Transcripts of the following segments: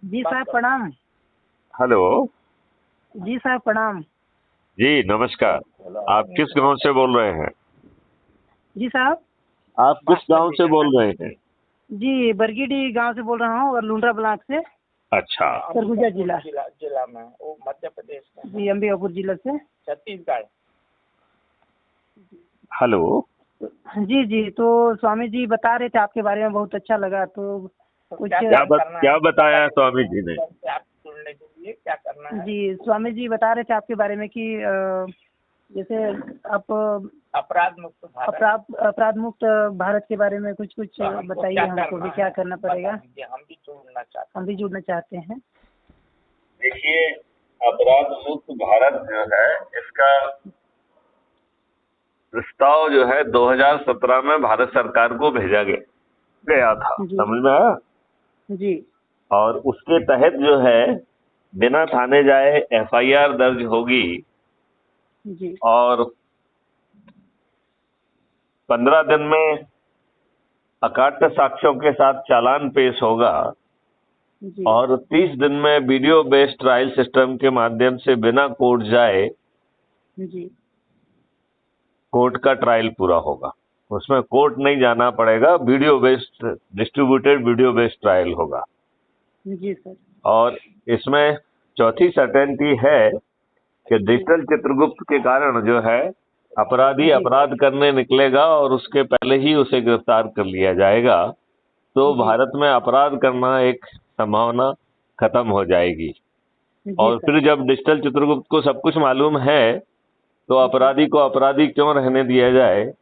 जी साहब प्रणाम। हेलो। जी साहब प्रणाम। जी नमस्कार। आप किस गांव से बोल रहे हैं? जी साहब। आप किस गांव से बोल रहे हैं? जी बरगीडी गांव से बोल रहा हूँ और लुंड्रा ब्लॉक से, अच्छा। सरगुजा जिला। जिला में वो मध्य प्रदेश में जी अंबिकापुर जिला से। छत्तीसगढ़। हेलो। जी जी, तो स्वामी जी बता रहे थे आपके बारे में, बहुत अच्छा लगा। तो कुछ क्या बताया स्वामी जी ने? आप सुनने के लिए क्या करना है? जी स्वामी जी बता रहे थे आपके बारे में कि जैसे आप अपराध मुक्त भारत, अपराध मुक्त भारत के बारे में कुछ बताइए, हमको भी क्या करना पड़ेगा। हम भी जुड़ना चाहते हैं। देखिए, अपराध मुक्त भारत जो है, इसका प्रस्ताव जो है 2017 में भारत सरकार को भेजा गया था। समझ में आया? जी। और उसके तहत जो है, बिना थाने जाए एफआईआर दर्ज होगी जी। और 15 दिन में अकाट्य साक्ष्यों के साथ चालान पेश होगा जी। और 30 दिन में वीडियो बेस्ड ट्रायल सिस्टम के माध्यम से बिना कोर्ट जाए जी। कोर्ट का ट्रायल पूरा होगा। उसमें कोर्ट नहीं जाना पड़ेगा, video based distributed video based trial होगा। जी सर। और इसमें चौथी सर्टेनिटी है कि डिजिटल चित्रगुप्त के कारण जो है अपराधी अपराध करने निकलेगा और उसके पहले ही उसे गिरफ्तार कर लिया जाएगा, तो भारत में अपराध करना एक संभावना खत्म हो जाएगी। और फिर जब डिजिटल चित्रगुप्त को सब कुछ मालूम है तो अपराधी को अपराधी क्यों रहने दिया जाए,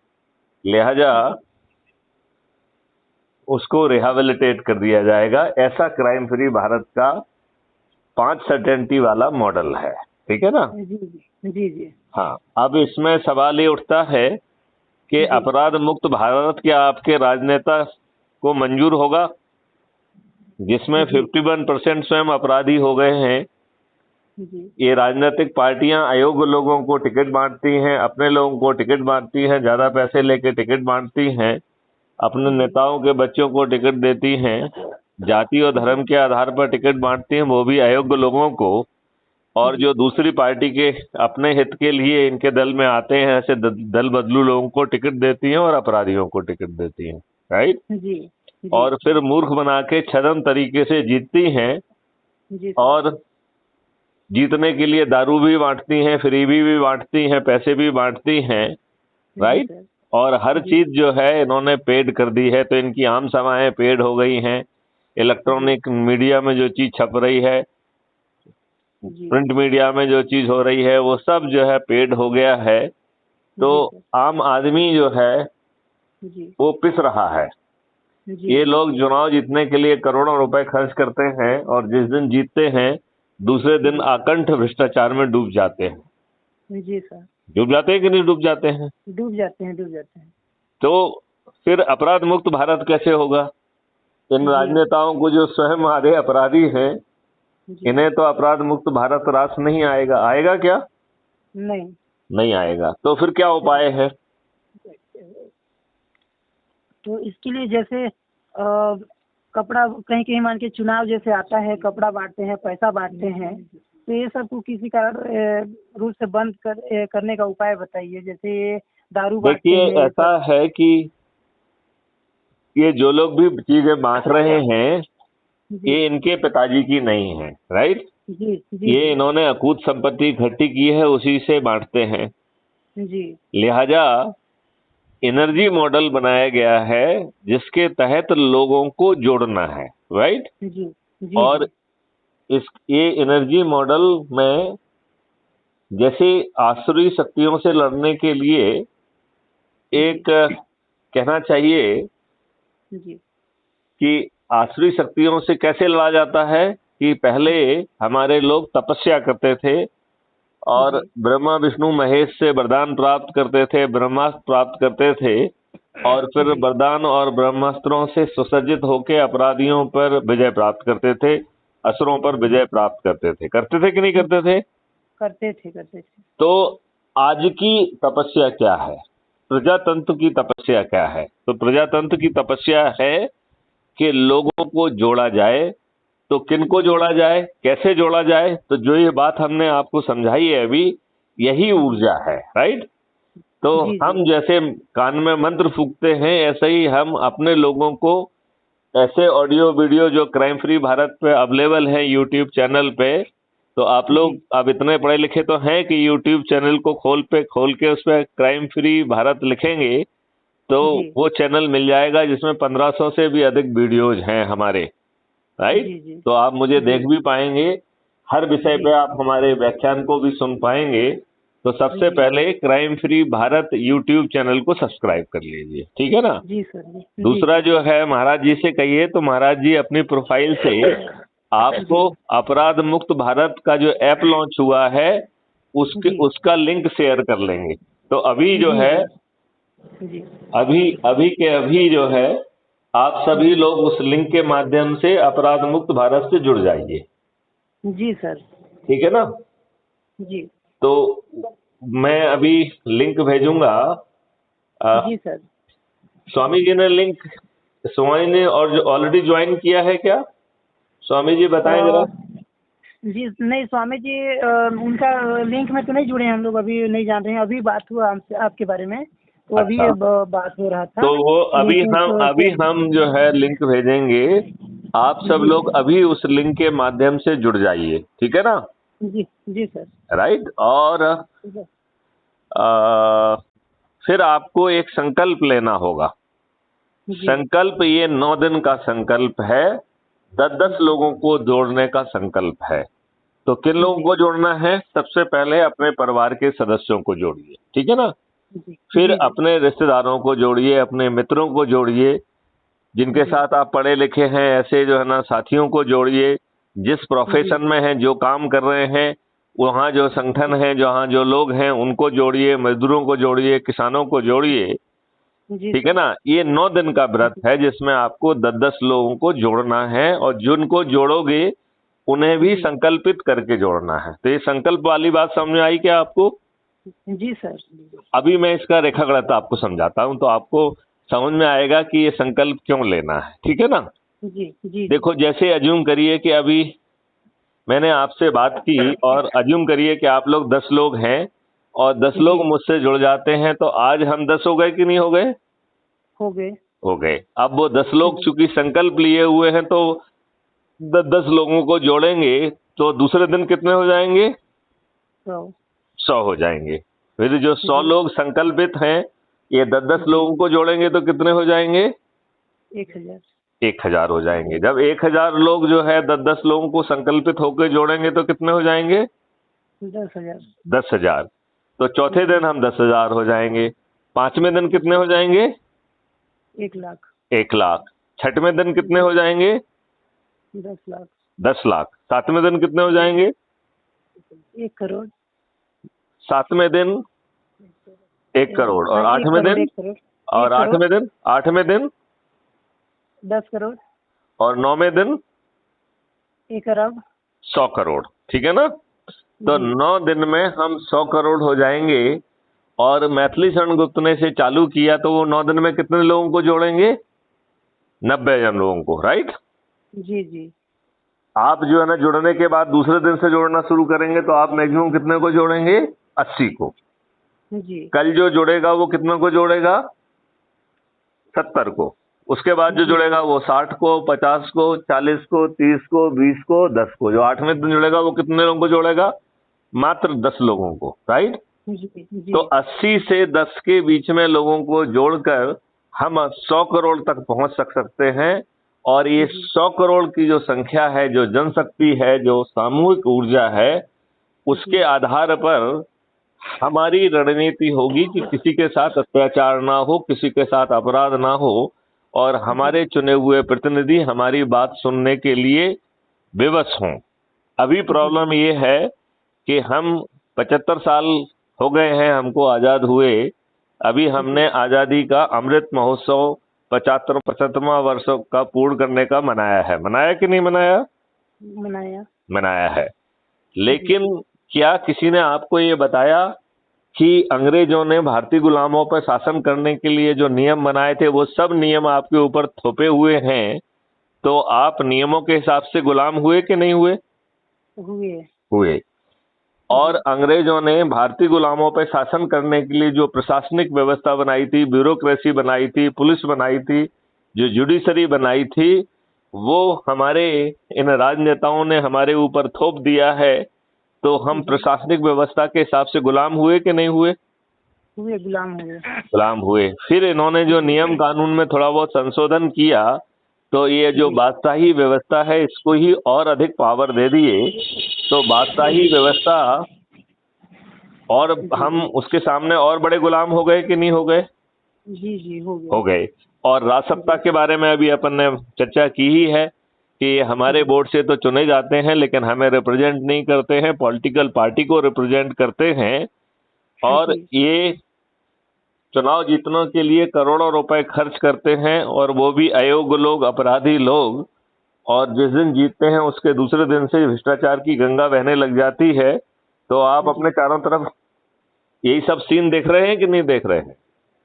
लिहाजा उसको रिहेबिलिटेट कर दिया जाएगा। ऐसा क्राइम फ्री भारत का 5 सर्टेनिटी वाला मॉडल है। ठीक है ना? जी जी। हाँ, अब इसमें सवाल ये उठता है कि अपराध मुक्त भारत क्या आपके राजनेता को मंजूर होगा, जिसमें 51% स्वयं अपराधी हो गए हैं। ये राजनीतिक पार्टियां अयोग्य लोगों को टिकट बांटती हैं, अपने लोगों को टिकट बांटती हैं, ज्यादा पैसे लेके टिकट बांटती हैं, अपने नेताओं के बच्चों को टिकट देती हैं, जाति और धर्म के आधार पर टिकट बांटती हैं, वो भी अयोग्य लोगों को। और जो दूसरी पार्टी के अपने हित के लिए इनके दल में आते हैं, ऐसे दल बदलू लोगों को टिकट देती हैं और अपराधियों को टिकट देती हैं। राइट? जी। और फिर मूर्ख बना के छद्म तरीके से जीतती हैं और जीतने के लिए दारू भी बांटती हैं, फ्रीबी भी बांटती हैं, पैसे भी बांटती हैं। राइट? और हर चीज जो है इन्होंने पेड कर दी है, तो इनकी आम सभाएं पेड हो गई हैं। इलेक्ट्रॉनिक मीडिया में जो चीज छप रही है, प्रिंट मीडिया में जो चीज हो रही है, वो सब जो है पेड हो गया है। तो आम आदमी जो है वो पिस रहा है। ये लोग चुनाव जीतने के लिए करोड़ों रुपए खर्च करते हैं और जिस दिन जीतते हैं दूसरे दिन आकंठ भ्रष्टाचार में डूब जाते हैं। जी सर। डूब जाते हैं कि नहीं डूब जाते हैं? डूब जाते हैं। तो फिर अपराध मुक्त भारत कैसे होगा? इन राजनेताओं को जो स्वयं आधे अपराधी हैं, इन्हें तो अपराध मुक्त भारत रास नहीं आएगा। आएगा क्या? नहीं आएगा। तो फिर क्या उपाय है? तो इसके लिए जैसे कपड़ा कहीं कहीं मान के चुनाव जैसे आता है, कपड़ा बांटते हैं, पैसा बांटते हैं, तो ये सब को किसी का रूल से बंद करने का उपाय बताइए। जैसे दारू बांटते हैं। देखिए, ऐसा है कि ये जो लोग भी चीजें बांट रहे हैं, ये इनके पिताजी की नहीं है। राइट? ये इन्होंने अकूत संपत्ति इकट्ठी की है, उसी से बांटते हैं। लिहाजा एनर्जी मॉडल बनाया गया है जिसके तहत लोगों को जोड़ना है। राइट? और ये एनर्जी मॉडल में जैसे आसुरी शक्तियों से लड़ने के लिए एक कहना चाहिए कि आसुरी शक्तियों से कैसे लड़ा जाता है कि पहले हमारे लोग तपस्या करते थे और ब्रह्मा विष्णु महेश से वरदान प्राप्त करते थे, ब्रह्मास्त्र प्राप्त करते थे और फिर वरदान और ब्रह्मास्त्रों से सुसज्जित होकर अपराधियों पर विजय प्राप्त करते थे, असुरों पर विजय प्राप्त करते थे। करते थे कि नहीं करते थे? करते थे। तो आज की तपस्या क्या है? प्रजातंत्र की तपस्या क्या है? तो प्रजातंत्र की तपस्या है कि लोगों को जोड़ा जाए, तो किनको जोड़ा जाए, कैसे जोड़ा जाए, तो जो ये बात हमने आपको समझाई है अभी, यही ऊर्जा है, राइट। तो हम जैसे कान में मंत्र फूकते हैं, ऐसे ही हम अपने लोगों को ऐसे ऑडियो वीडियो जो क्राइम फ्री भारत पे अवेलेबल है यूट्यूब चैनल पे, तो आप लोग अब इतने पढ़े लिखे तो हैं कि यूट्यूब चैनल को खोल के उस पर क्राइम फ्री भारत लिखेंगे तो वो चैनल मिल जाएगा जिसमें 1500 से भी अधिक वीडियोज हैं हमारे, राइट। तो आप मुझे देख भी पाएंगे, हर विषय पे आप हमारे व्याख्यान को भी सुन पाएंगे। तो सबसे पहले crime free Bharat YouTube channel को सब्सक्राइब कर लीजिए, ठीक है ना। जी सर। दूसरा जो है, महाराज जी से कहिए तो महाराज जी अपनी प्रोफाइल से आपको अपराध मुक्त भारत का जो ऐप लॉन्च हुआ है उसका लिंक शेयर कर लेंगे। तो अभी जो है अभी जो है आप सभी लोग उस लिंक के माध्यम से अपराध मुक्त भारत से जुड़ जाइए। जी सर। ठीक है ना जी। तो मैं अभी लिंक भेजूंगा। जी सर। स्वामी जी ने लिंक, स्वामी ने और जो ऑलरेडी ज्वाइन किया है क्या, स्वामी जी बताएं जरा। जी नहीं स्वामी जी, उनका लिंक में तो नहीं जुड़े हैं हम लोग, अभी नहीं जान रहे हैं। अभी बात हुआ हमसे आपके बारे में, तो अभी बात हो रहा था। तो वो अभी हम जो है लिंक भेजेंगे, आप सब लोग अभी उस लिंक के माध्यम से जुड़ जाइए, ठीक है ना। जी सर। राइट। और फिर आपको एक संकल्प लेना होगा। संकल्प ये 9 दिन का संकल्प है, 10-10 लोगों को जोड़ने का संकल्प है। तो किन लोगों को जोड़ना है, सबसे पहले अपने परिवार के सदस्यों को जोड़िए, ठीक है ना। फिर अपने रिश्तेदारों को जोड़िए, अपने मित्रों को जोड़िए, जिनके साथ आप पढ़े लिखे हैं ऐसे जो है ना साथियों को जोड़िए, जिस प्रोफेशन में हैं, जो काम कर रहे हैं वहाँ जो संगठन है, जहाँ जो लोग हैं उनको जोड़िए, मजदूरों को जोड़िए, किसानों को जोड़िए, ठीक है ना। ये 9 दिन का व्रत है जिसमें आपको 10-10 लोगों को जोड़ना है, और जिनको जोड़ोगे उन्हें भी संकल्पित करके जोड़ना है। तो ये संकल्प वाली बात समझ में आई क्या आपको? जी सर। अभी मैं इसका रेखागणित आपको समझाता हूँ तो आपको समझ में आएगा कि ये संकल्प क्यों लेना है, ठीक है ना। जी। देखो, जैसे अज्यूम करिए कि अभी मैंने आपसे बात की, और अज्यूम करिए कि आप लोग 10 लोग हैं और 10 लोग मुझसे जुड़ जाते हैं, तो आज हम 10 हो गए कि नहीं हो गए? हो गए। अब वो 10 लोग चूंकि संकल्प लिए हुए हैं तो 10 लोगों को जोड़ेंगे, तो दूसरे दिन कितने हो जाएंगे? 100 हो जाएंगे। फिर जो 100 लोग संकल्पित हैं, ये 10-10 लोगों को जोड़ेंगे तो कितने हो जाएंगे? 1000 हो जाएंगे। जब 1000 लोग जो है 10-10 लोगों को संकल्पित होकर जोड़ेंगे तो कितने हो जाएंगे? 10,000। तो चौथे दिन हम 10,000 हो जाएंगे। 5वें दिन कितने हो जाएंगे? 1 लाख। 6वें दिन कितने हो जाएंगे? 10 लाख। 7वें दिन कितने हो जाएंगे? 1 करोड़। 7वें दिन 1 करोड़। और 8वें दिन? और 8वें दिन 10 करोड़। और 9वें दिन 1 अरब। 100 करोड़, ठीक है ना। तो 9 दिन में हम 100 करोड़ हो जाएंगे। और मैथिली शरण गुप्त ने से चालू किया तो वो 9 दिन में कितने लोगों को जोड़ेंगे? 90 जन लोगों को, राइट। जी। आप जो है ना जुड़ने के बाद दूसरे दिन से जोड़ना शुरू करेंगे तो आप मैक्सिमम कितने को जोड़ेंगे? 80 को। कल जो जुड़ेगा वो कितने को जोड़ेगा? 70 को। उसके बाद जो जुड़ेगा वो 60 को, 50 को, 40 को, 30 को, 20 को, 10 को। जो 8वें दिन जुड़ेगा वो कितने लोगों को जोड़ेगा? मात्र 10 लोगों को, राइट। तो 80 से 10 के बीच में लोगों को जोड़कर हम 100 करोड़ तक पहुंच सकते हैं। और ये 100 करोड़ की जो संख्या है, जो जनशक्ति है, जो सामूहिक ऊर्जा है, उसके आधार पर हमारी रणनीति होगी कि किसी के साथ अत्याचार ना हो, किसी के साथ अपराध ना हो, और हमारे चुने हुए प्रतिनिधि हमारी बात सुनने के लिए विवश हों। अभी प्रॉब्लम ये है कि हम 75 साल हो गए हैं हमको आज़ाद हुए। अभी हमने आज़ादी का अमृत महोत्सव 75वां वर्ष का पूर्ण करने का मनाया है। मनाया कि नहीं मनाया? मनाया है। लेकिन क्या किसी ने आपको ये बताया कि अंग्रेजों ने भारतीय गुलामों पर शासन करने के लिए जो नियम बनाए थे वो सब नियम आपके ऊपर थोपे हुए हैं? तो आप नियमों के हिसाब से गुलाम हुए कि नहीं हुए? हुए। हुए। और अंग्रेजों ने भारतीय गुलामों पर शासन करने के लिए जो प्रशासनिक व्यवस्था बनाई थी, ब्यूरोक्रेसी बनाई थी, पुलिस बनाई थी, जो जुडिशरी बनाई थी, वो हमारे इन राजनेताओं ने हमारे ऊपर थोप दिया है। तो हम प्रशासनिक व्यवस्था के हिसाब से गुलाम हुए कि नहीं हुए? हुए, गुलाम हुए। गुलाम हुए। फिर इन्होंने जो नियम कानून में थोड़ा बहुत संशोधन किया, तो ये जो बादशाही व्यवस्था है इसको ही और अधिक पावर दे दिए। तो बादशाही व्यवस्था, और हम उसके सामने और बड़े गुलाम हो गए कि नहीं हो गए? जी हो गए। हो गए। और राजसत्ता के बारे में अभी अपन ने चर्चा की ही है कि हमारे वोट से तो चुने जाते हैं, लेकिन हमें रिप्रेजेंट नहीं करते हैं, पॉलिटिकल पार्टी को रिप्रेजेंट करते हैं। और ये चुनाव जीतने के लिए करोड़ों रुपए खर्च करते हैं, और वो भी अयोग्य लोग, अपराधी लोग। और जिस दिन जीतते हैं उसके दूसरे दिन से भ्रष्टाचार की गंगा बहने लग जाती है। तो आप अपने चारों तरफ यही सब सीन देख रहे हैं कि नहीं देख रहे हैं?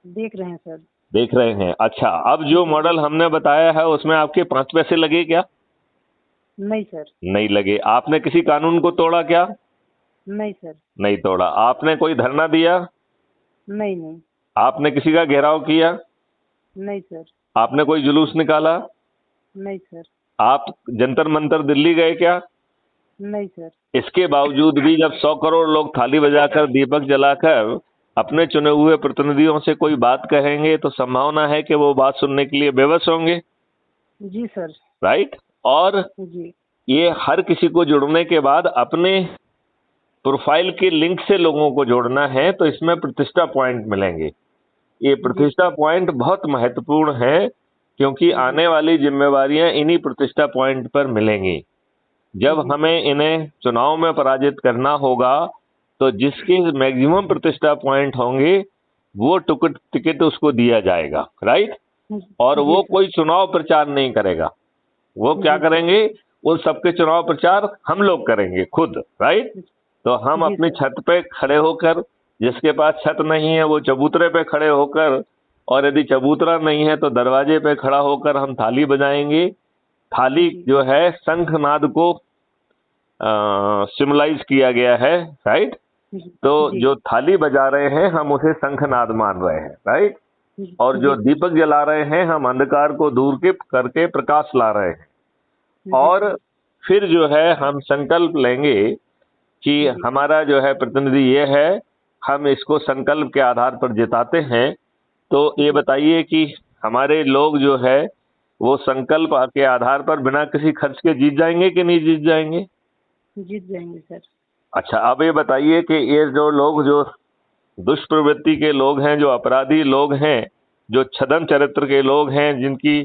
देख रहे हैं सर। देख रहे हैं। अच्छा, अब जो मॉडल हमने बताया है उसमें आपके 5 पैसे लगे क्या? नहीं सर। नहीं लगे। आपने किसी कानून को तोड़ा क्या? नहीं सर। नहीं तोड़ा। आपने कोई धरना दिया? नहीं। आपने किसी का घेराव किया? नहीं सर। आपने कोई जुलूस निकाला? नहीं सर। आप जंतर मंतर दिल्ली गए क्या? नहीं सर। इसके बावजूद भी जब 100 करोड़ लोग थाली बजाकर, दीपक जलाकर अपने चुने हुए प्रतिनिधियों से कोई बात कहेंगे, तो संभावना है कि वो बात सुनने के लिए बेबस होंगे। जी सर। राइट। और जी। ये हर किसी को जुड़ने के बाद अपने प्रोफाइल के लिंक से लोगों को जोड़ना है, तो इसमें प्रतिष्ठा पॉइंट मिलेंगे। ये प्रतिष्ठा पॉइंट बहुत महत्वपूर्ण है, क्योंकि आने वाली जिम्मेवारियां इन्हीं प्रतिष्ठा पॉइंट पर मिलेंगी। जब हमें इन्हें चुनाव में पराजित करना होगा, तो जिसके मैक्सिमम प्रतिष्ठा पॉइंट होंगे वो टिकट उसको दिया जाएगा। राइट। और वो कोई चुनाव प्रचार नहीं करेगा। वो क्या करेंगे? उन सबके चुनाव प्रचार हम लोग करेंगे खुद। राइट। तो हम अपनी छत पे खड़े होकर, जिसके पास छत नहीं है वो चबूतरे पे खड़े होकर, और यदि चबूतरा नहीं है तो दरवाजे पे खड़ा होकर हम थाली बजाएंगे। थाली जो है शंखनाद को सिम्बलाइज किया गया है। राइट। तो जो थाली बजा रहे हैं हम उसे शंखनाद मान रहे हैं। राइट। और जो दीपक जला रहे हैं हम अंधकार को दूर करके प्रकाश ला रहे हैं। और फिर जो है हम संकल्प लेंगे कि हमारा जो है प्रतिनिधि ये है, हम इसको संकल्प के आधार पर जिताते हैं। तो ये बताइए कि हमारे लोग जो है वो संकल्प के आधार पर बिना किसी खर्च के जीत जाएंगे कि नहीं जीत जाएंगे? जीत जाएंगे सर। अच्छा, अब ये बताइए कि ये जो लोग, जो दुष्प्रवृत्ति के लोग हैं, जो अपराधी लोग हैं, जो छदन चरित्र के लोग हैं, जिनकी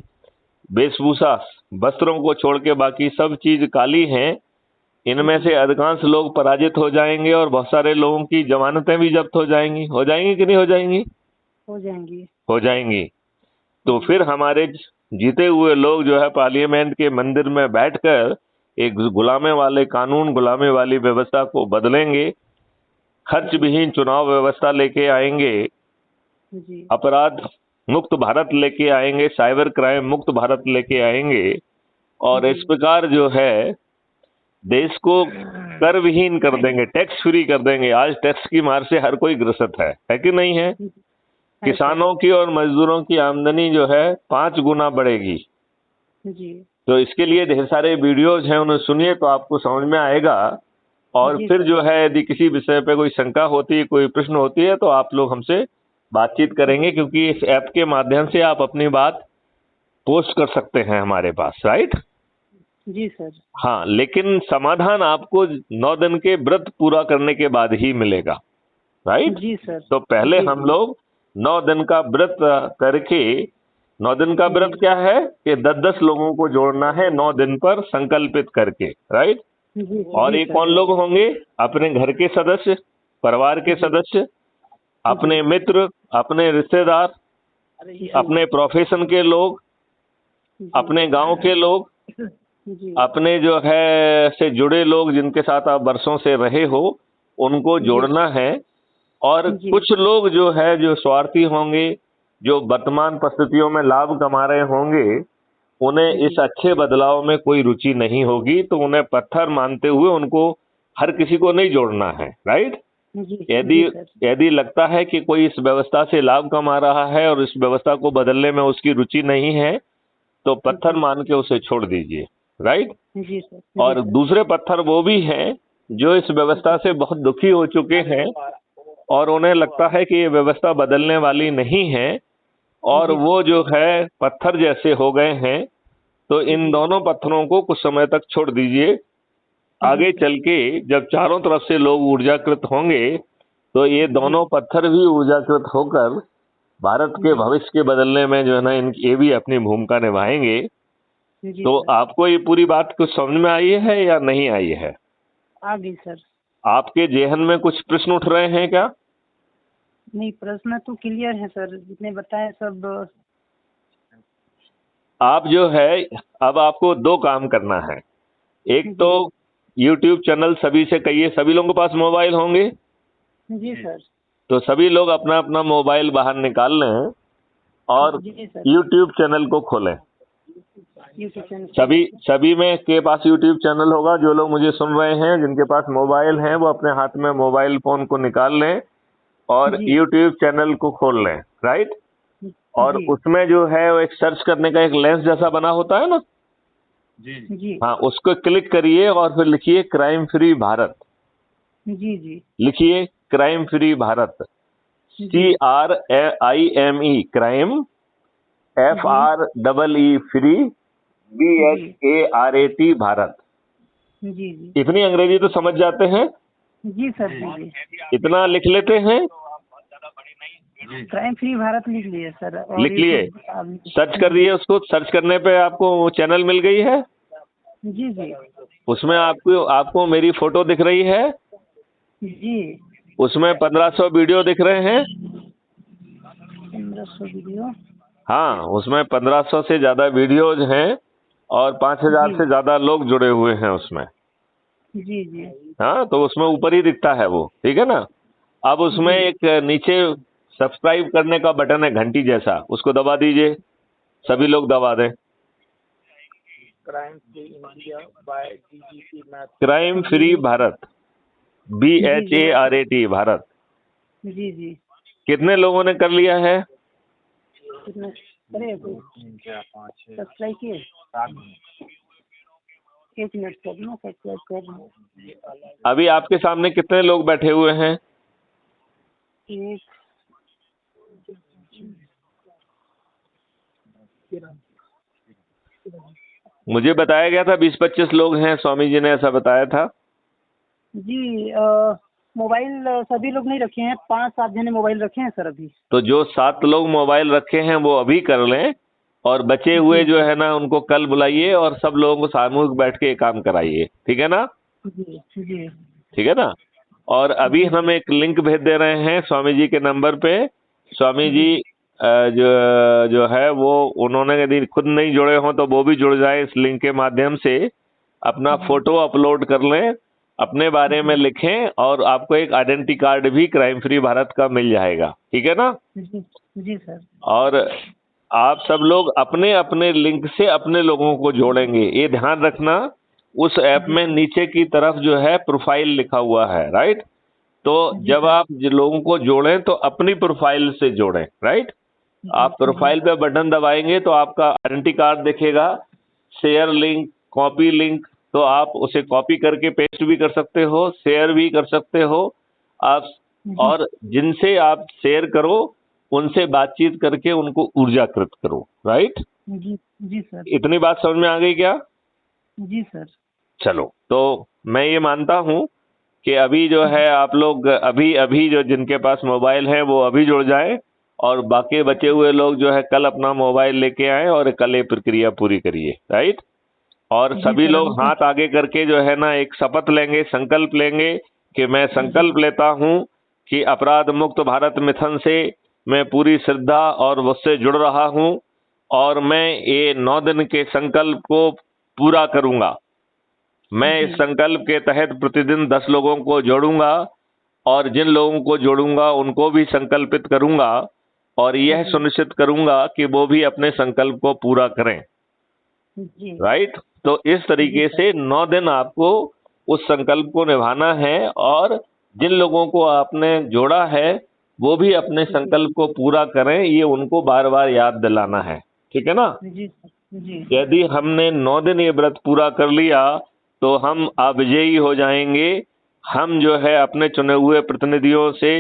वेशभूषा वस्त्रों को छोड़ के बाकी सब चीज काली हैं, इनमें से अधिकांश लोग पराजित हो जाएंगे और बहुत सारे लोगों की जमानतें भी जब्त हो जाएंगी। हो जाएंगी कि नहीं हो जाएंगी? हो जाएंगी। हो जाएंगी। तो फिर हमारे जीते हुए लोग जो है पार्लियामेंट के मंदिर में बैठकर एक गुलामे वाले कानून, गुलामे वाली व्यवस्था को बदलेंगे, खर्च विहीन चुनाव व्यवस्था लेके आएंगे, अपराध मुक्त भारत लेके आएंगे, साइबर क्राइम मुक्त भारत लेके आएंगे, और इस प्रकार जो है देश को कर विहीन कर देंगे, टैक्स फ्री कर देंगे। आज टैक्स की मार से हर कोई ग्रसित है कि नहीं है? किसानों की और मजदूरों की आमदनी जो है 5 गुना बढ़ेगी। जी। तो इसके लिए ढेर सारे वीडियोज हैं, उन्हें सुनिए तो आपको समझ में आएगा। और फिर जो है यदि किसी विषय पे कोई शंका होती है, कोई प्रश्न होती है, तो आप लोग हमसे बातचीत करेंगे, क्योंकि इस ऐप के माध्यम से आप अपनी बात पोस्ट कर सकते हैं हमारे पास। राइट। जी सर। हाँ, लेकिन समाधान आपको 9 दिन के व्रत पूरा करने के बाद ही मिलेगा। राइट। जी सर। तो पहले हम लोग 9 दिन का व्रत करके, 9 दिन का व्रत क्या है कि 10-10 लोगों को जोड़ना है 9 दिन पर संकल्पित करके। राइट। और ये कौन लोग होंगे? अपने घर के सदस्य, परिवार के सदस्य, अपने मित्र, अपने रिश्तेदार, अपने प्रोफेशन के लोग, अपने गांव के लोग, अपने जो है से जुड़े लोग जिनके साथ आप वर्षों से रहे हो, उनको जोड़ना है। और कुछ लोग जो है जो स्वार्थी होंगे, जो वर्तमान परिस्थितियों में लाभ कमा रहे होंगे, उन्हें इस अच्छे बदलाव में कोई रुचि नहीं होगी, तो उन्हें पत्थर मानते हुए उनको हर किसी को नहीं जोड़ना है, राइट। यदि लगता है कि कोई इस व्यवस्था से लाभ कमा रहा है और इस व्यवस्था को बदलने में उसकी रुचि नहीं है, तो पत्थर मान के उसे छोड़ दीजिए, राइट। जी सर। और दूसरे पत्थर वो भी हैं जो इस व्यवस्था से बहुत दुखी हो चुके हैं और उन्हें लगता है कि ये व्यवस्था बदलने वाली नहीं है और वो जो है पत्थर जैसे हो गए हैं, तो इन दोनों पत्थरों को कुछ समय तक छोड़ दीजिए। आगे चल के जब चारों तरफ से लोग ऊर्जाकृत होंगे, तो ये दोनों पत्थर भी ऊर्जाकृत होकर भारत के भविष्य के बदलने में जो है ना, ये भी अपनी भूमिका निभाएंगे। तो आपको ये पूरी बात कुछ समझ में आई है या नहीं आई है? आ गई सर। आपके जेहन में कुछ प्रश्न उठ रहे हैं क्या? नहीं, प्रश्न तो क्लियर है सर, जितने बताए सब। आप जो है, अब आपको दो काम करना है। एक तो YouTube चैनल सभी से कहिए, सभी लोगों के पास मोबाइल होंगे। जी सर। तो सभी लोग अपना अपना मोबाइल बाहर निकाल लें और YouTube चैनल को खोलें। सभी में के पास YouTube चैनल होगा। जो लोग मुझे सुन रहे हैं, जिनके पास मोबाइल हैं, वो अपने हाथ में मोबाइल फोन को निकाल लें और YouTube चैनल को खोल लें, राइट। और उसमें जो है वो एक सर्च करने का एक लेंस जैसा बना होता है ना, जी। हाँ, उसको क्लिक करिए और फिर लिखिए क्राइम फ्री भारत। जी। लिखिए crime free Bharat, CRIME, crime, FREE free, BHARAT Bharat. जी। इतनी अंग्रेजी तो समझ जाते हैं? जी सर। इतना लिख लेते हैं? क्राइम फ्री भारत लिख लिए सर। लिख लिए, सर्च कर दिए उसको। सर्च करने पे आपको चैनल मिल गई है। जी। उसमें आपको मेरी फोटो दिख रही है। जी। उसमें 1500 वीडियो दिख रहे हैं। 1500 वीडियो? हाँ, उसमें 1500 से ज्यादा वीडियोज हैं और 5000 से ज्यादा लोग जुड़े हुए हैं उसमें। जी। हाँ, तो उसमें ऊपर ही दिखता है वो, ठीक है ना। अब उसमें एक नीचे सब्सक्राइब करने का बटन है घंटी जैसा, उसको दबा दीजिए। सभी लोग दबा दें। Crime free Bharat, BHARAT Bharat. जी। कितने लोगों ने कर लिया है? सब्सक्राइब किए? एक मिनट करना, सब्सक्राइब कर। अभी आपके सामने कितने लोग बैठे हुए हैं? मुझे बताया गया था 20-25 लोग हैं, स्वामी जी ने ऐसा बताया था। जी, मोबाइल सभी लोग नहीं रखे हैं, 5-7 जने मोबाइल रखे हैं सर अभी। तो जो 7 लोग मोबाइल रखे हैं वो अभी कर लें और बचे हुए जो है ना, उनको कल बुलाइए और सब लोगों को सामूहिक बैठ के काम कराइए, ठीक है ना? जी। ठीक है ना। और अभी हम एक लिंक भेज दे रहे हैं स्वामी जी के नंबर पे। स्वामी जी जो है वो, उन्होंने यदि खुद नहीं जुड़े हों तो वो भी जुड़ जाए इस लिंक के माध्यम से। अपना फोटो अपलोड कर लें, अपने बारे में लिखें और आपको एक आइडेंटिटी कार्ड भी क्राइम फ्री भारत का मिल जाएगा, ठीक है ना। जी सर। और आप सब लोग अपने अपने लिंक से अपने लोगों को जोड़ेंगे। ये ध्यान रखना, उस ऐप में नीचे की तरफ जो है प्रोफाइल लिखा हुआ है, राइट। तो जब आप लोगों को जोड़ें तो अपनी प्रोफाइल से जोड़ें, राइट। आप प्रोफाइल पे बटन दबाएंगे तो आपका आइडेंटिटी कार्ड दिखेगा, शेयर लिंक, कॉपी लिंक। तो आप उसे कॉपी करके पेस्ट भी कर सकते हो, शेयर भी कर सकते हो आप। और जिनसे आप शेयर करो उनसे बातचीत करके उनको ऊर्जाकृत करो, राइट। जी सर। इतनी बात समझ में आ गई क्या? जी सर। चलो, तो मैं ये मानता हूँ कि अभी जो है आप लोग अभी जो जिनके पास मोबाइल है वो अभी जुड़ जाएं और बाकी बचे हुए लोग जो है कल अपना मोबाइल लेके आए और कल ये प्रक्रिया पूरी करिए, राइट। और सभी लोग हाथ आगे करके जो है ना एक शपथ लेंगे, संकल्प लेंगे कि मैं संकल्प लेता हूँ कि अपराध मुक्त भारत मिशन से मैं पूरी श्रद्धा और उससे जुड़ रहा हूँ और मैं ये 9 दिन के संकल्प को पूरा करूंगा। मैं इस संकल्प के तहत प्रतिदिन 10 लोगों को जोड़ूंगा और जिन लोगों को जोड़ूंगा उनको भी संकल्पित करूंगा और यह सुनिश्चित करूंगा कि वो भी अपने संकल्प को पूरा करें। जी राइट। तो इस तरीके से 9 दिन आपको उस संकल्प को निभाना है, और जिन लोगों को आपने जोड़ा है वो भी अपने संकल्प को पूरा करें, ये उनको बार बार याद दिलाना है। ठीक है ना। जी जी यदि हमने 9 दिन ये व्रत पूरा कर लिया तो हम अविजयी हो जाएंगे। हम जो है अपने चुने हुए प्रतिनिधियों से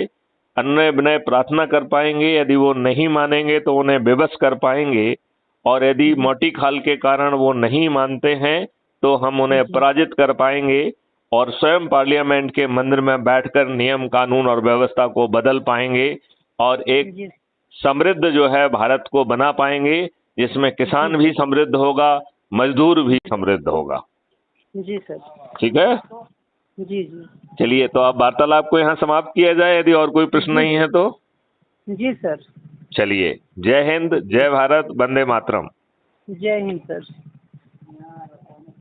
अन्य विनय प्रार्थना कर पाएंगे, यदि वो नहीं मानेंगे तो उन्हें विवश कर पाएंगे, और यदि मोटी खाल के कारण वो नहीं मानते हैं तो हम उन्हें पराजित कर पाएंगे, और स्वयं पार्लियामेंट के मंदिर में बैठकर नियम कानून और व्यवस्था को बदल पाएंगे, और एक जी समृद्ध जो है भारत को बना पाएंगे, जिसमें किसान भी समृद्ध होगा, मजदूर भी समृद्ध होगा। जी सर। ठीक है। जी जी चलिए, तो अब वार्तालाप को यहाँ समाप्त किया जाए, यदि और कोई प्रश्न नहीं है तो। जी सर। चलिए, जय हिंद, जय भारत, वंदे मातरम। जय हिंद सर।